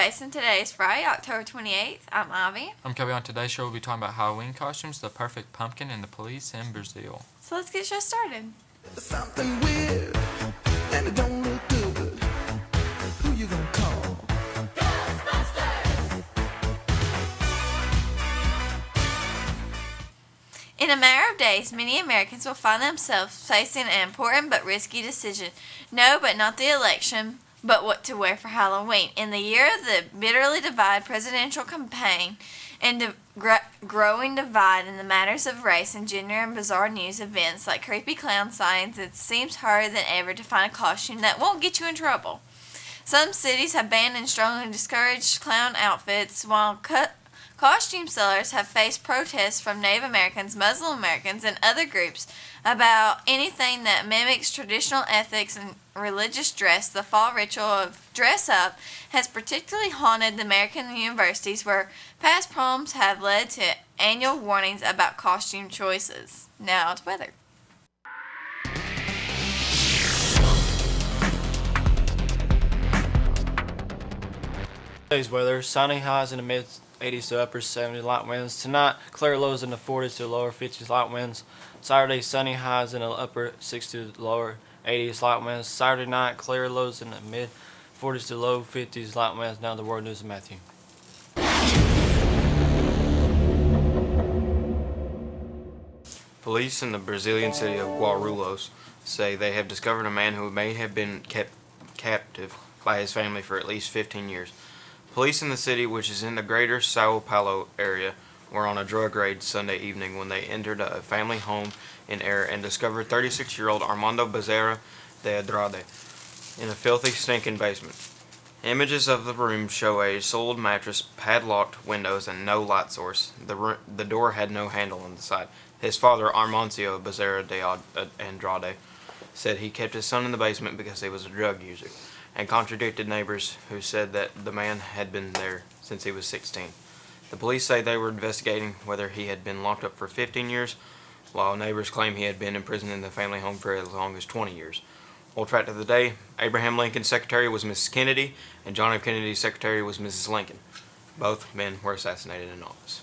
Basin. Today is Friday, October 28th. I'm Ivy. I'm Kobe. On today's show, we'll be talking about Halloween costumes, the perfect pumpkin, and the police in Brazil. So let's get the show started. Something weird, and it don't look good. Who you gonna call? Ghostbusters! In a matter of days, many Americans will find themselves facing an important but risky decision. No, but not the election, but what to wear for Halloween. In the year of the bitterly divided presidential campaign and growing divide in the matters of race and gender and bizarre news events like creepy clown signs, it seems harder than ever to find a costume that won't get you in trouble. Some cities have banned and strongly discouraged clown outfits, while costume sellers have faced protests from Native Americans, Muslim Americans, and other groups about anything that mimics traditional ethics and religious dress. The fall ritual of dress up has particularly haunted the American universities, where past proms have led to annual warnings about costume choices. Now to weather. Today's weather: sunny, highs in the mid 80s to upper 70s, light winds. Tonight, clear lows in the 40s to lower 50s, light winds. Saturday, sunny, highs in the upper 60s to lower 80s, light winds. Saturday night, clear lows in the mid 40s to low 50s, light winds. Now the World News of Matthew. Police in the Brazilian city of Guarulhos say they have discovered a man who may have been kept captive by his family for at least 15 years. Police in the city, which is in the greater Sao Paulo area, were on a drug raid Sunday evening when they entered a family home in Air and discovered 36-year-old Armando Bezerra de Andrade in a filthy, stinking basement. Images of the room show a soiled mattress, padlocked windows, and no light source. The door had no handle on the side. His father, Armancio Bezerra de Andrade, said he kept his son in the basement because he was a drug user, and contradicted neighbors who said that the man had been there since he was 16. The police say they were investigating whether he had been locked up for 15 years, while neighbors claim he had been in prison in the family home for as long as 20 years. Old fact of the day: Abraham Lincoln's secretary was Mrs. Kennedy, and John F. Kennedy's secretary was Mrs. Lincoln. Both men were assassinated in office.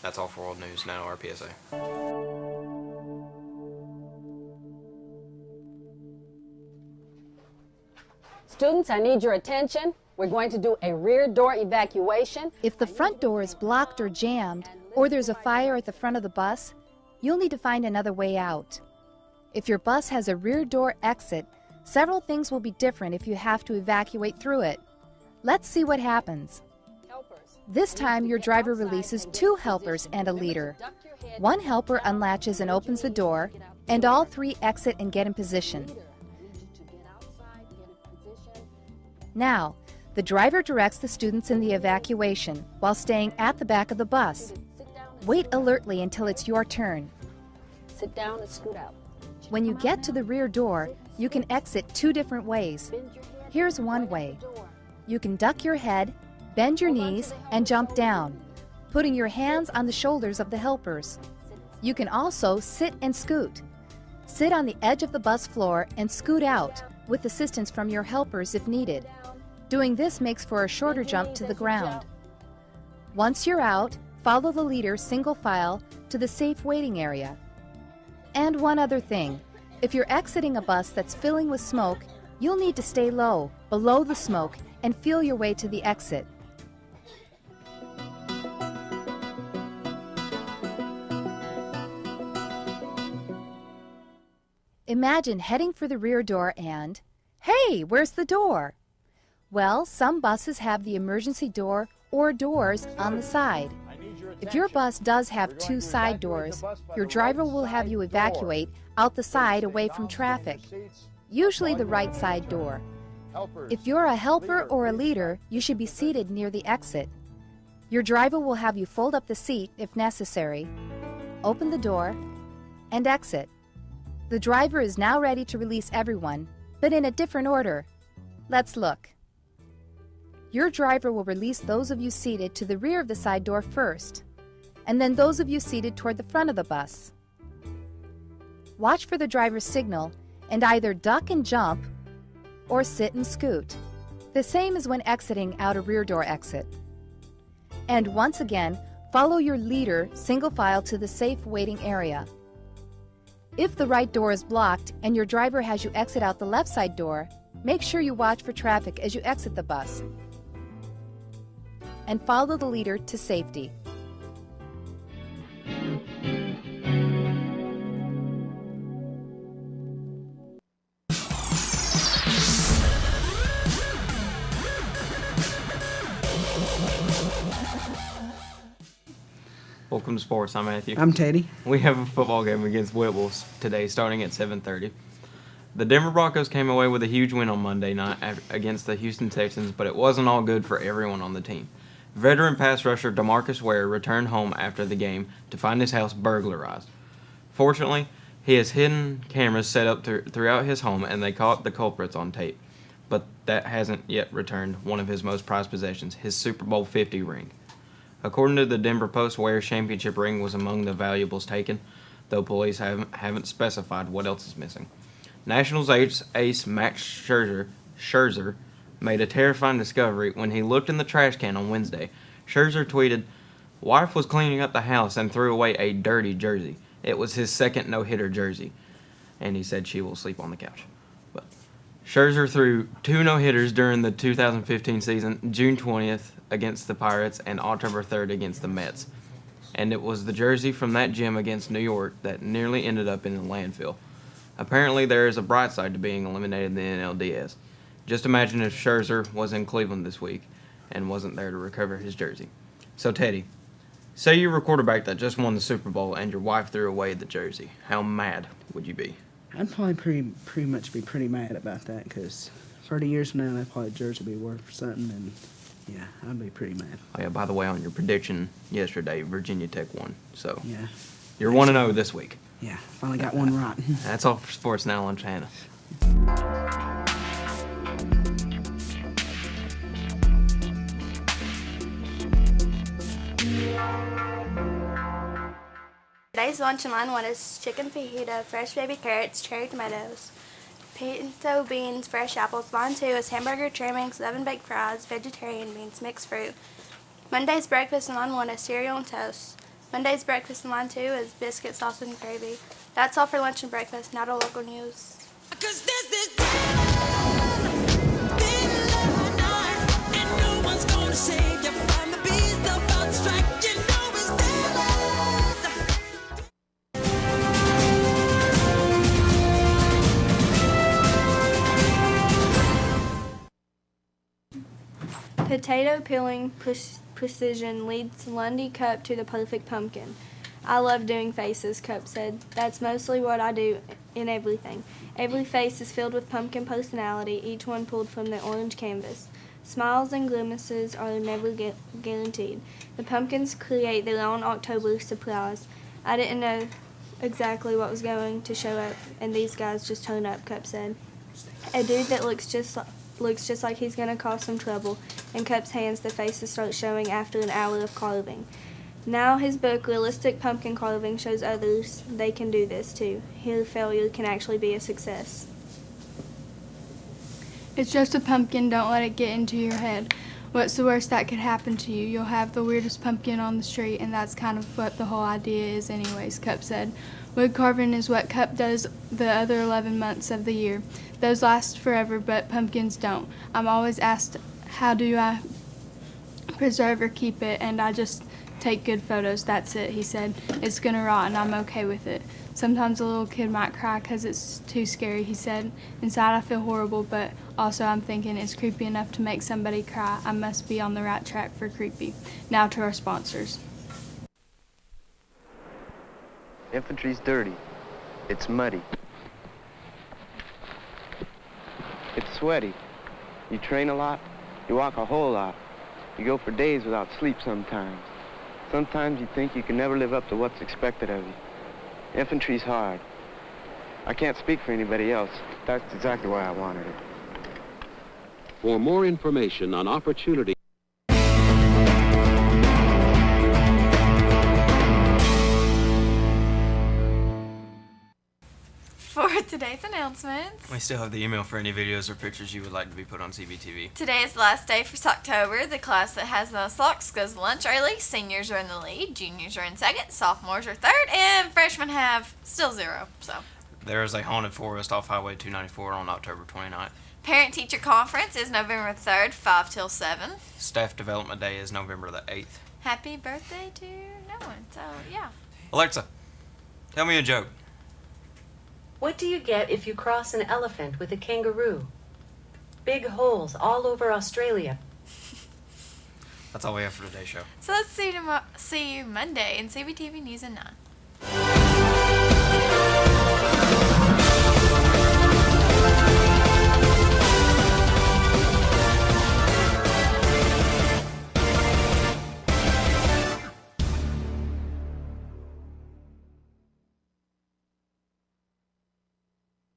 That's all for World News. Now our PSA. Students, I need your attention. We're going to do a rear door evacuation. If the front door is blocked or jammed, or there's a fire at the front of the bus, you'll need to find another way out. If your bus has a rear door exit, several things will be different if you have to evacuate through it. Let's see what happens. This time, your driver releases 2 helpers and a leader. One helper unlatches and opens the door, and all 3 exit and get in position. Now, the driver directs the students in the evacuation while staying at the back of the bus. Wait alertly until it's your turn. Sit down and scoot out. When you get to the rear door, you can exit 2 different ways. Here's one way. You can duck your head, bend your knees, and jump down, putting your hands on the shoulders of the helpers. You can also sit and scoot. Sit on the edge of the bus floor and scoot out, with assistance from your helpers if needed. Doing this makes for a shorter jump to the ground. Once you're out, follow the leader single file to the safe waiting area. And one other thing, if you're exiting a bus that's filling with smoke, you'll need to stay low, below the smoke, and feel your way to the exit. Imagine heading for the rear door and, hey, where's the door? Well, some buses have the emergency door or doors on the side. If your bus does have 2 side doors, your driver will have you evacuate out the side away from traffic, usually the right side door. If you're a helper or a leader, you should be seated near the exit. Your driver will have you fold up the seat if necessary, open the door, and exit. The driver is now ready to release everyone, but in a different order. Let's look. Your driver will release those of you seated to the rear of the side door first, and then those of you seated toward the front of the bus. Watch for the driver's signal and either duck and jump or sit and scoot. the same as when exiting out a rear door exit. And once again, follow your leader single file to the safe waiting area. If the right door is blocked and your driver has you exit out the left side door, make sure you watch for traffic as you exit the bus. And follow the leader to safety. Welcome to sports. I'm Matthew. I'm Teddy. We have a football game against Whipples today starting at 7:30. The Denver Broncos came away with a huge win on Monday night against the Houston Texans, but it wasn't all good for everyone on the team. Veteran pass rusher DeMarcus Ware returned home after the game to find his house burglarized. Fortunately, he has hidden cameras set up throughout his home, and they caught the culprits on tape. But that hasn't yet returned one of his most prized possessions, his Super Bowl 50 ring. According to the Denver Post, Ware's championship ring was among the valuables taken, though police haven't specified what else is missing. Nationals ace Max Scherzer made a terrifying discovery when he looked in the trash can on Wednesday. Scherzer tweeted, "Wife was cleaning up the house and threw away a dirty jersey. It was his second no-hitter jersey." And he said she will sleep on the couch. But Scherzer threw 2 no-hitters during the 2015 season, June 20th against the Pirates and October 3rd against the Mets. And it was the jersey from that gym against New York that nearly ended up in the landfill. Apparently there is a bright side to being eliminated in the NLDS. Just imagine if Scherzer was in Cleveland this week and wasn't there to recover his jersey. So Teddy, say you were a quarterback that just won the Super Bowl and your wife threw away the jersey. How mad would you be? I'd probably pretty much be pretty mad about that because 30 years from now, that probably jersey would be worth something, and yeah, I'd be pretty mad. Oh yeah, by the way, on your prediction yesterday, Virginia Tech won. So Yeah, you're 1-0 this week. yeah, finally got one right. That's all for Sports Now on Channel. Today's lunch in line 1 is chicken fajita, fresh baby carrots, cherry tomatoes, pinto beans, fresh apples. Line 2 is hamburger trimmings, oven-baked fries, vegetarian beans, mixed fruit. Monday's breakfast in line 1 is cereal and toast. Monday's breakfast in line 2 is biscuit, sauce, and gravy. That's all for lunch and breakfast. Now to local news. Potato peeling precision leads Lundy Cup to the perfect pumpkin. "I love doing faces," Cup said. "That's mostly what I do in everything. Every face is filled with pumpkin personality, each one pulled from the orange canvas. Smiles and grimaces are never guaranteed. The pumpkins create their own October surprise. I didn't know exactly what was going to show up, and these guys just turn up," Cup said. "A dude that looks just like he's going to cause some trouble." In Cup's hands, the faces start showing after an hour of carving. Now his book, Realistic Pumpkin Carving, shows others they can do this too. Here, failure can actually be a success. "It's just a pumpkin, don't let it get into your head. What's the worst that could happen to you? You'll have the weirdest pumpkin on the street, and that's kind of what the whole idea is anyways," Cup said. "Wood carving is what Cup does the other 11 months of the year. Those last forever, but pumpkins don't. I'm always asked, how do I preserve or keep it, and I just take good photos, that's it," he said. "It's gonna rot, and I'm okay with it. Sometimes a little kid might cry 'cause it's too scary," he said. "Inside I feel horrible, but also I'm thinking it's creepy enough to make somebody cry. I must be on the right track for creepy." Now to our sponsors. Infantry's dirty. It's muddy. It's sweaty. You train a lot. You walk a whole lot. You go for days without sleep sometimes. Sometimes you think you can never live up to what's expected of you. Infantry's hard. I can't speak for anybody else. That's exactly why I wanted it. For more information on opportunity. For Today's announcements. We still have the email for any videos or pictures you would like to be put on Cbtv. Today is the last day for October. The class that has the most locks goes to lunch early. Seniors are in the lead. Juniors are in second. Sophomores are third. And freshmen have still 0. So There is a haunted forest off Highway 294 on October 29th. Parent-teacher conference is November 3rd, 5 till 7. Staff Development Day is November the 8th. Happy birthday to no one. So, yeah. Alexa, tell me a joke. What do you get if you cross an elephant with a kangaroo? Big holes all over Australia. That's all we have for today's show. So let's see you Monday in CBTV News at 9.